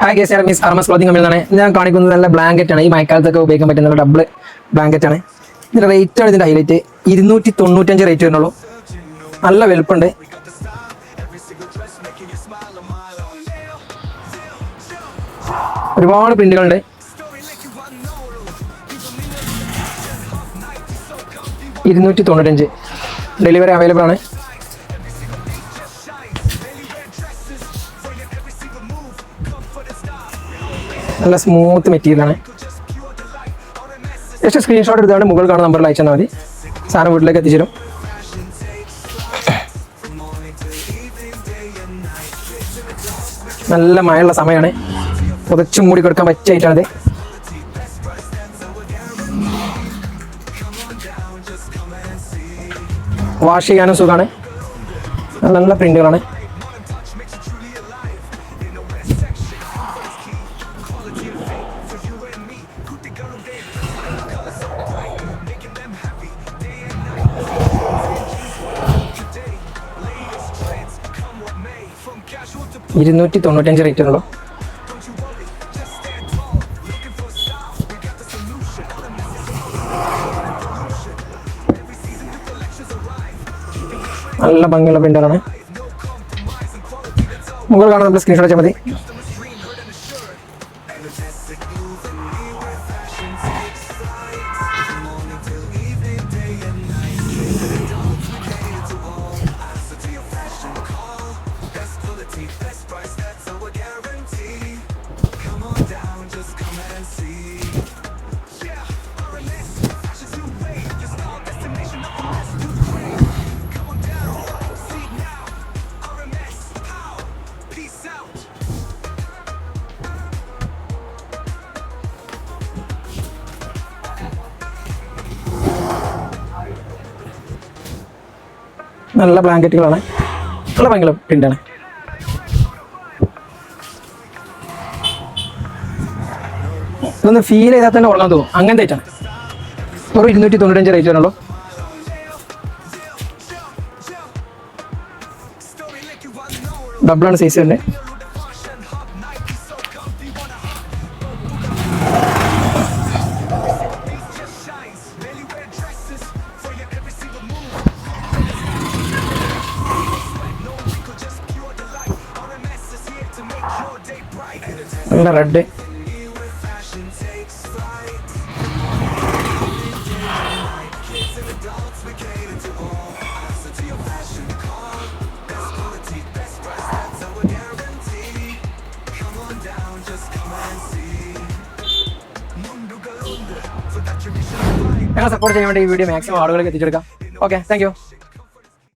Hi guys, ഞാൻ miss RMS clothing കമ്പനിയിൽ നിന്നാണ്. ഞാൻ കാണിക്കുന്നത് നല്ല ബ്ലാങ്കറ്റ് ആണ്. ഈ മഴക്കാലത്തൊക്കെ ഉപയോഗിക്കാൻ പറ്റുന്ന ഡബിൾ ബ്ലാങ്കറ്റ് ആണ്. ഇതിന്റെ റേറ്റ് ആണ് ഇതിന്റെ ഹൈലൈറ്റ്. 295 റേറ്റ് വരുന്നുള്ളൂ. നല്ല വലുപ്പമുണ്ട്. ഒരുപാട് പ്രിന്റുകളുണ്ട്. $295 ഡെലിവറി അവൈലബിൾ ആണ്. നല്ല സ്മൂത്ത് മെറ്റീരിയലാണ്. ജസ്റ്റ് സ്ക്രീൻഷോട്ട് എടുത്തുകൊണ്ട് മുകളിൽ കാണുന്ന നമ്പറിൽ അയച്ചാൽ മതി. സാധനം വീട്ടിലേക്ക് എത്തിച്ചേരും. നല്ല മഴയുള്ള സമയമാണ്. പുതച്ചു മൂടി കൊടുക്കാൻ പറ്റിയ ഐറ്റാണിത്. വാഷ് ചെയ്യാനും സുഖമാണ്. നല്ല പ്രിന്റുകളാണ്. $295 റേറ്റ് ഉള്ളൂ. നല്ല ഭംഗിയുള്ള പ്രിന്ററാണ്. മുകളിൽ കാണാൻ നമ്മൾ സ്ക്രീൻഷോട്ട് വെച്ചാൽ മതി. നല്ല ബ്ലാങ്കറ്റുകളാണ്. നല്ല ഭയങ്കര പ്രിന്റാണ്. ഇതൊന്ന് ഫീൽ ചെയ്താൽ തന്നെ ഉള്ളതെന്ന് തോന്നും. അങ്ങനത്തെ ഐറ്റാണ്. ഒരു $295 റേറ്റ് വരുന്നുള്ളൂ. ഡബിളാണ് സൈസ് തന്നെ. നല്ല റെഡ്. ഞങ്ങൾ സപ്പോർട്ട് ചെയ്യാൻ വേണ്ടി ഈ വീഡിയോ മാക്സിമം ആളുകളിലേക്ക് എത്തിച്ചെടുക്കാം. Okay, thank you.